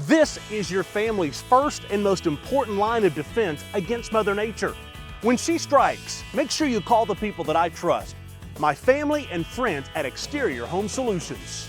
This is your family's first and most important line of defense against Mother Nature. When she strikes, make sure you call the people that I trust, my family and friends at Exterior Home Solutions.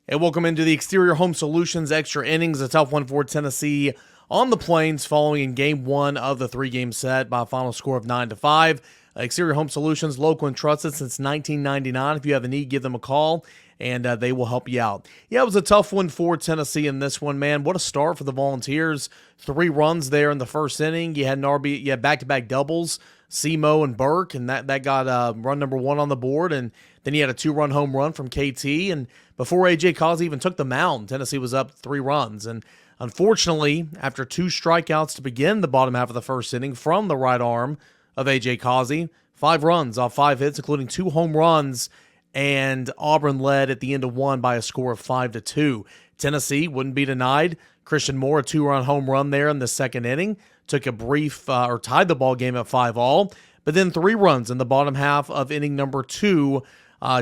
Hey, welcome into the Exterior Home Solutions Extra Innings, a tough one for Tennessee on the Plains following in Game 1 of the three-game set by a final score of 9-5. Exterior Home Solutions, local and trusted since 1999. If you have a need, give them a call, and they will help you out. Yeah, it was a tough one for Tennessee in this one, man. What a start for the Volunteers. 3 runs there in the first inning. You had back-to-back doubles, Semo and Burke, and that got run number 1 on the board, and then you had a 2-run home run from KT, and before A.J. Causey even took the mound, Tennessee was up 3 runs, and unfortunately, after 2 strikeouts to begin the bottom half of the first inning from the right arm of A.J. Causey, 5 runs off 5 hits, including 2 home runs, and Auburn led at the end of 1 by a score of 5-2. Tennessee wouldn't be denied. Christian Moore, a 2-run home run there in the second inning, took a brief, tied the ball game at 5-all, but then 3 runs in the bottom half of inning number 2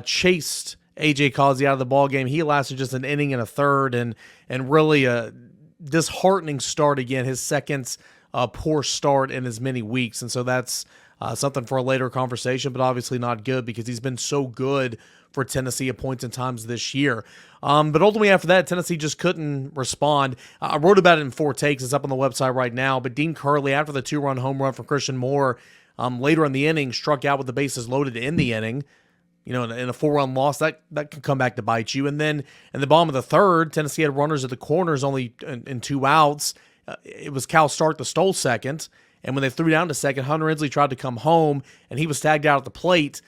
chased A.J. Causey out of the ball game. He lasted just an inning and a third, and really a disheartening start again, his second poor start in as many weeks, and so that's something for a later conversation, but obviously not good because he's been so good for Tennessee at points and times this year. But ultimately after that, Tennessee just couldn't respond. I wrote about it in 4 takes. It's up on the website right now, but Dean Curley, after the 2-run home run from Christian Moore, later in the inning, struck out with the bases loaded to end the inning. You know, in a 4-run loss, that can come back to bite you. And then in the bottom of the third, Tennessee had runners at the corners only in 2 outs. It was Cal Stark that stole second. And when they threw down to second, Hunter Inslee tried to come home, and he was tagged out at the plate.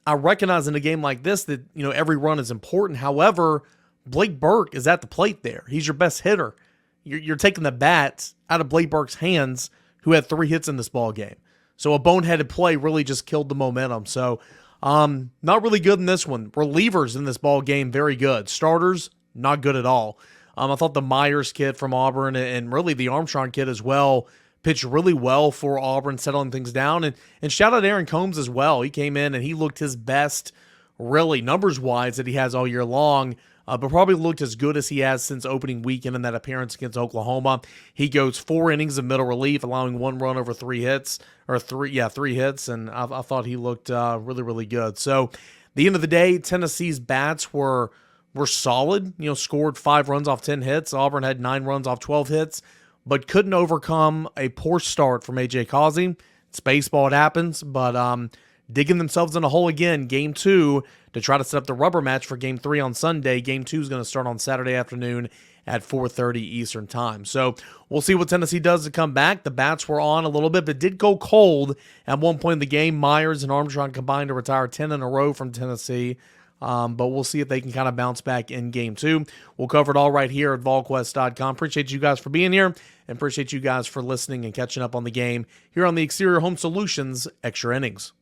I recognize in a game like this that, you know, every run is important. However, Blake Burke is at the plate there. He's your best hitter. You're taking the bat out of Blake Burke's hands, who had 3 hits in this ball game. So a boneheaded play really just killed the momentum. So not really good in this one. Relievers in this ball game, very good. Starters, not good at all. I thought the Myers kid from Auburn and really the Armstrong kid as well pitched really well for Auburn, settling things down. And shout out Aaron Combs as well. He came in and he looked his best, really, numbers-wise, that he has all year long, but probably looked as good as he has since opening weekend in that appearance against Oklahoma. He goes 4 innings of middle relief, allowing 1 run over 3 hits, or 3 hits, and I thought he looked really, really good. So, at the end of the day, Tennessee's bats were solid, you know, scored 5 runs off 10 hits. Auburn had 9 runs off 12 hits, but couldn't overcome a poor start from A.J. Causey. It's baseball, it happens, but digging themselves in a hole again, Game 2, to try to set up the rubber match for Game 3 on Sunday. Game 2 is going to start on Saturday afternoon at 4:30 Eastern Time. So we'll see what Tennessee does to come back. The bats were on a little bit, but did go cold at one point in the game. Myers and Armstrong combined to retire 10 in a row from Tennessee. But we'll see if they can kind of bounce back in Game 2. We'll cover it all right here at Volquest.com. Appreciate you guys for being here, and appreciate you guys for listening and catching up on the game here on the Exterior Home Solutions Extra Innings.